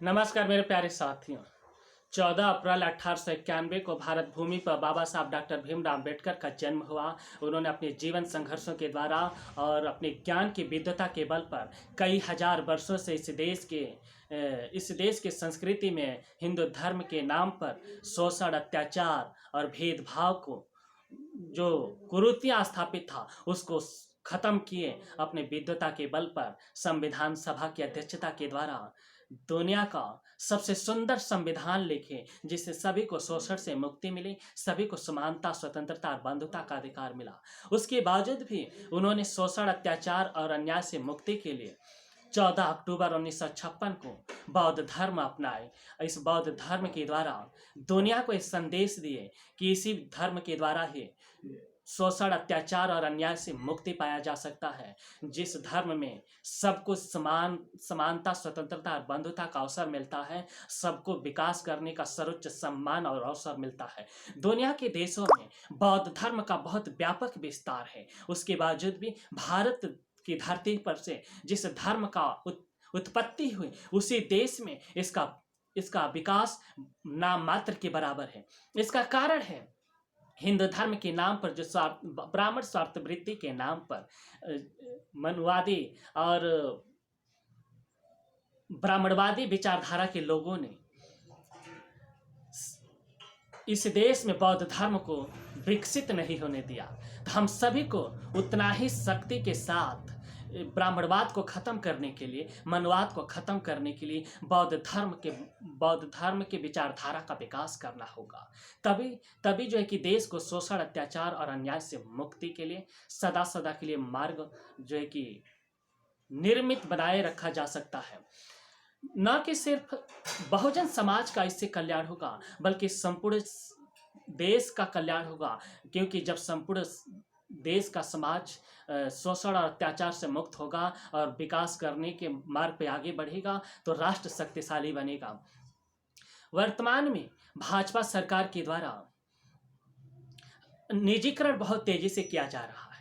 नमस्कार मेरे प्यारे साथियों। 14 अप्रैल 1891 को भारत भूमि पर बाबा साहब डॉक्टर भीमराव अम्बेडकर का जन्म हुआ। उन्होंने अपने जीवन संघर्षों के द्वारा और अपने ज्ञान की विद्वता के बल पर कई हजार वर्षों से इस देश के संस्कृति में हिंदू धर्म के नाम पर शोषण, अत्याचार और भेदभाव को जो कुरीतियां स्थापित था उसको खत्म किए। अपने विद्वता के बल पर संविधान सभा की अध्यक्षता के द्वारा दुनिया का सबसे सुंदर संविधान लिखे, जिससे सभी को शोषण से मुक्ति मिली, सभी को समानता, स्वतंत्रता और बंधुता का अधिकार मिला। उसके बावजूद भी उन्होंने शोषण, अत्याचार और अन्याय से मुक्ति के लिए 14 अक्टूबर 1956 को बौद्ध धर्म अपनाए। इस बौद्ध धर्म के द्वारा दुनिया को एक संदेश दिए कि इसी धर्म के द्वारा ही शोषण, अत्याचार और अन्याय से मुक्ति पाया जा सकता है। जिस धर्म में सबको समानता, स्वतंत्रता और बंधुता का अवसर मिलता है, सबको विकास करने का सर्वोच्च सम्मान और अवसर मिलता है। दुनिया के देशों में बौद्ध धर्म का बहुत व्यापक विस्तार है। उसके बावजूद भी भारत की धरती पर से जिस धर्म का उत्पत्ति हुई, उसी देश में इसका विकास नाम मात्र के बराबर है। इसका कारण है हिंदू धर्म के नाम पर जो ब्राह्मण स्वार्थ वृत्ति के नाम पर मनुवादी और ब्राह्मणवादी विचारधारा के लोगों ने इस देश में बौद्ध धर्म को विकसित नहीं होने दिया। तो हम सभी को उतना ही शक्ति के साथ ब्राह्मणवाद को खत्म करने के लिए, मनुवाद को खत्म करने के लिए बौद्ध धर्म के विचारधारा का विकास करना होगा। तभी जो है कि देश को शोषण, अत्याचार और अन्याय से मुक्ति के लिए सदा सदा के लिए मार्ग जो है कि निर्मित बनाए रखा जा सकता है। न कि सिर्फ बहुजन समाज का इससे कल्याण होगा, बल्कि संपूर्ण देश का कल्याण होगा। क्योंकि जब संपूर्ण देश का समाज शोषण और अत्याचार से मुक्त होगा और विकास करने के मार्ग पे आगे बढ़ेगा, तो राष्ट्र शक्तिशाली बनेगा। वर्तमान में भाजपा सरकार के द्वारा निजीकरण बहुत तेजी से किया जा रहा है।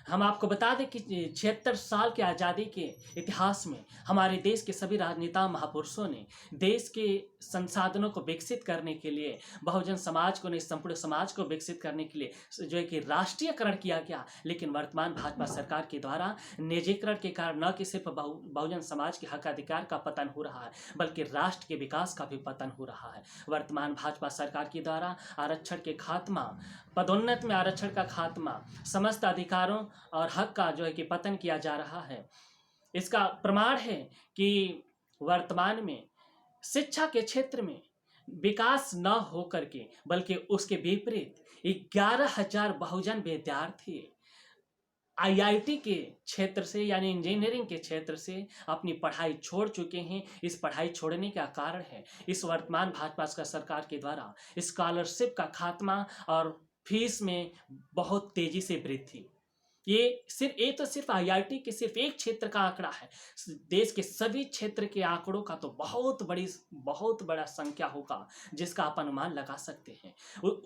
हम आपको बता दें कि 76 साल के आज़ादी के इतिहास में हमारे देश के सभी राजनेता महापुरुषों ने देश के संसाधनों को विकसित करने के लिए, बहुजन समाज को नहीं, संपूर्ण समाज को विकसित करने के लिए जो है कि राष्ट्रीयकरण किया गया। लेकिन वर्तमान भाजपा सरकार के द्वारा निजीकरण के कारण न कि सिर्फ बहुजन समाज के हक अधिकार का पतन हो रहा है, बल्कि राष्ट्र के विकास का भी पतन हो रहा है। वर्तमान भाजपा सरकार के द्वारा आरक्षण के खात्मा, पदोन्नत में आरक्षण का खात्मा, समस्त अधिकारों और हक का जो है कि पतन किया जा रहा है। इसका प्रमाण है कि वर्तमान में शिक्षा के क्षेत्र में विकास न हो करके, बल्कि उसके विपरीत 11,000 बहुजन विद्यार्थी आईआईटी के क्षेत्र से, यानी इंजीनियरिंग के क्षेत्र से अपनी पढ़ाई छोड़ चुके हैं। इस पढ़ाई छोड़ने का कारण है इस वर्तमान भाजपा सरकार के द्वारा स्कॉलरशिप का खात्मा और फीस में बहुत तेजी से वृद्धि। ये तो सिर्फ आईआईटी के सिर्फ एक क्षेत्र का आंकड़ा है। देश के सभी क्षेत्र के आंकड़ों का तो बहुत बड़ा संख्या होगा, जिसका आप अनुमान लगा सकते हैं।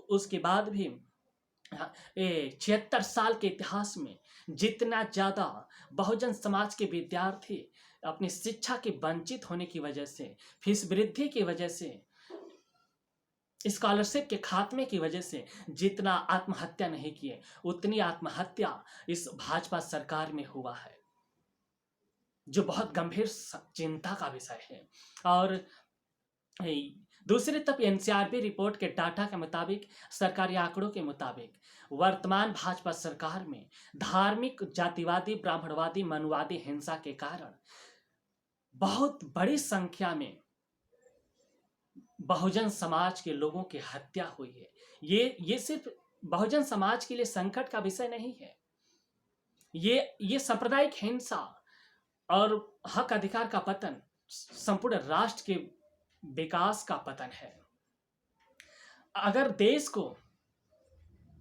उसके बाद भी 76 साल के इतिहास में जितना ज़्यादा बहुजन समाज के विद्यार्थी अपनी शिक्षा के वंचित होने की वजह से, फीस वृद्धि की वजह से, स्कॉलरशिप के खात्मे की वजह से जितना आत्महत्या नहीं किए, उतनी आत्महत्या इस भाजपा सरकार में हुआ है, जो बहुत गंभीर चिंता का विषय है। और दूसरी तरफ एनसीआरबी रिपोर्ट के डाटा के मुताबिक, सरकारी आंकड़ों के मुताबिक, वर्तमान भाजपा सरकार में धार्मिक, जातिवादी, ब्राह्मणवादी, मनुवादी हिंसा के कारण बहुत बड़ी संख्या में बहुजन समाज के लोगों की हत्या हुई है। ये सिर्फ बहुजन समाज के लिए संकट का विषय नहीं है, ये सांप्रदायिक हिंसा और हक अधिकार का पतन संपूर्ण राष्ट्र के विकास का पतन है। अगर देश को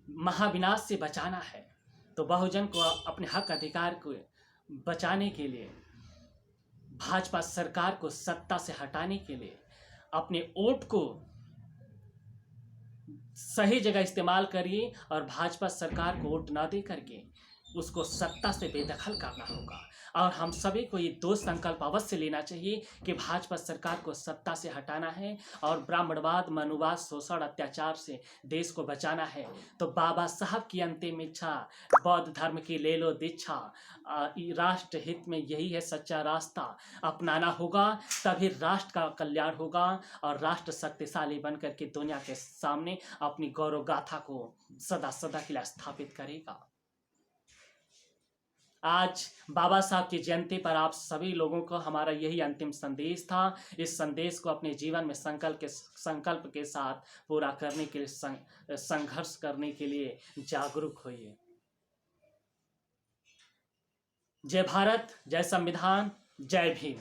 महाविनाश से बचाना है, तो बहुजन को अपने हक अधिकार को बचाने के लिए, भाजपा सरकार को सत्ता से हटाने के लिए अपने वोट को सही जगह इस्तेमाल करिए और भाजपा सरकार को वोट ना दे करके उसको सत्ता से बेदखल करना होगा। और हम सभी को ये दो संकल्प अवश्य लेना चाहिए कि भाजपा सरकार को सत्ता से हटाना है और ब्राह्मणवाद, मनुवाद, शोषण, अत्याचार से देश को बचाना है। तो बाबा साहब की अंतिम इच्छा, बौद्ध धर्म की ले लो दीक्षा, राष्ट्र हित में यही है सच्चा रास्ता, अपनाना होगा, तभी राष्ट्र का कल्याण होगा और राष्ट्र शक्तिशाली बनकर के दुनिया के सामने अपनी गौरव गाथा को सदा सदा के लिए स्थापित करेगा। आज बाबा साहब की जयंती पर आप सभी लोगों को हमारा यही अंतिम संदेश था। इस संदेश को अपने जीवन में संकल्प के साथ पूरा करने के लिए, संघर्ष करने के लिए जागरूक होइए। जय भारत, जय संविधान, जय भीम।